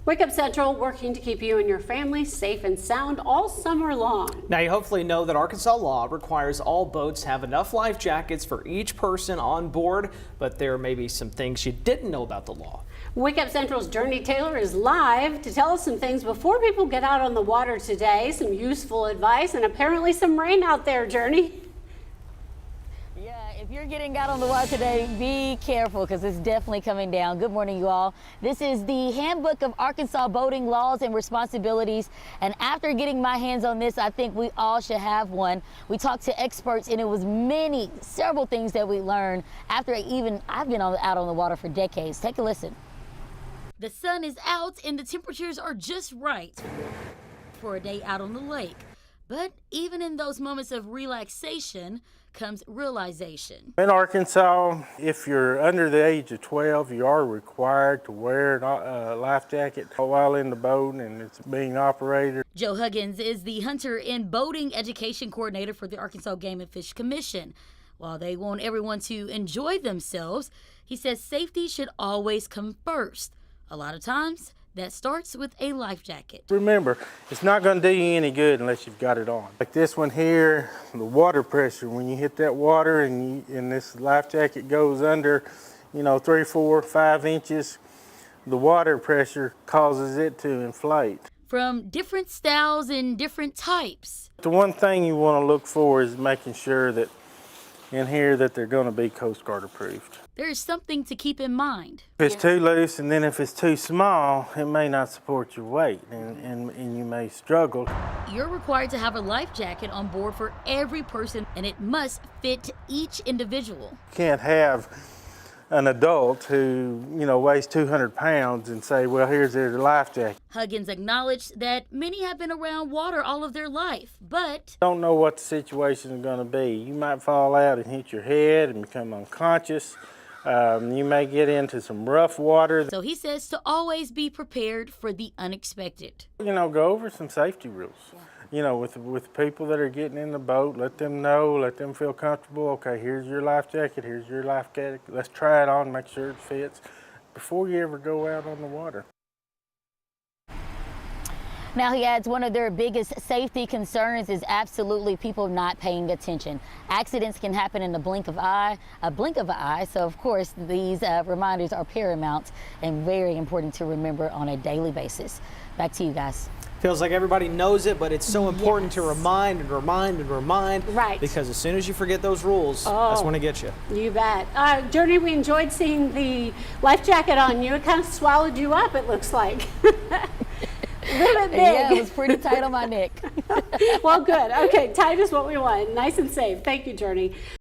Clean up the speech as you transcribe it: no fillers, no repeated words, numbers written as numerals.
Wake Up Central working to keep you and your family safe and sound all summer long. Now you hopefully know that Arkansas law requires all boats have enough life jackets for each person on board, but there may be some things you didn't know about the law. Wake Up Central's Journey Taylor is live to tell us some things before people get out on the water today, some useful advice, and apparently some rain out there, Journey. Yeah, if you're getting out on the water today, be careful because it's definitely coming down. Good morning, you all. This is the Handbook of Arkansas Boating Laws and Responsibilities. And after getting my hands on this, I think we all should have one. We talked to experts and it was several things that we learned after I've been out on the water for decades. Take a listen. The sun is out and the temperatures are just right for a day out on the lake. But even in those moments of relaxation comes realization. In Arkansas, if you're under the age of 12, you are required to wear a life jacket while in the boat and it's being operated. Joe Huggins is the Hunter and Boating Education Coordinator for the Arkansas Game and Fish Commission. While they want everyone to enjoy themselves, he says safety should always come first. A lot of times, that starts with a life jacket. Remember, it's not going to do you any good unless you've got it on. Like this one here, the water pressure, when you hit that water and this life jacket goes under, 3, 4, 5 inches, the water pressure causes it to inflate. From different styles and different types. The one thing you want to look for is making sure that in here that they're going to be Coast Guard approved. There is something to keep in mind. If it's too loose and then if it's too small, it may not support your weight and you may struggle. You're required to have a life jacket on board for every person and it must fit each individual. You can't have an adult who, weighs 200 pounds and say, well, here's their life jacket. Huggins acknowledged that many have been around water all of their life, but don't know what the situation is going to be. You might fall out and hit your head and become unconscious. You may get into some rough water. So he says to always be prepared for the unexpected. Go over some safety rules. With people that are getting in the boat, let them know, let them feel comfortable. Okay, here's your life jacket, here's your life jacket. Let's try it on, make sure it fits before you ever go out on the water. Now he adds one of their biggest safety concerns is absolutely people not paying attention. Accidents can happen in a blink of an eye. So of course these reminders are paramount and very important to remember on a daily basis. Back to you guys. Feels like everybody knows it, but it's so important to remind and remind and remind. Right. Because as soon as you forget those rules, that's when it gets you. You bet. Journey, we enjoyed seeing the life jacket on you. It kind of swallowed you up, it looks like. A little bit big. Yeah, it was pretty tight on my neck. Well, good. Okay, tight is what we want. Nice and safe. Thank you, Journey.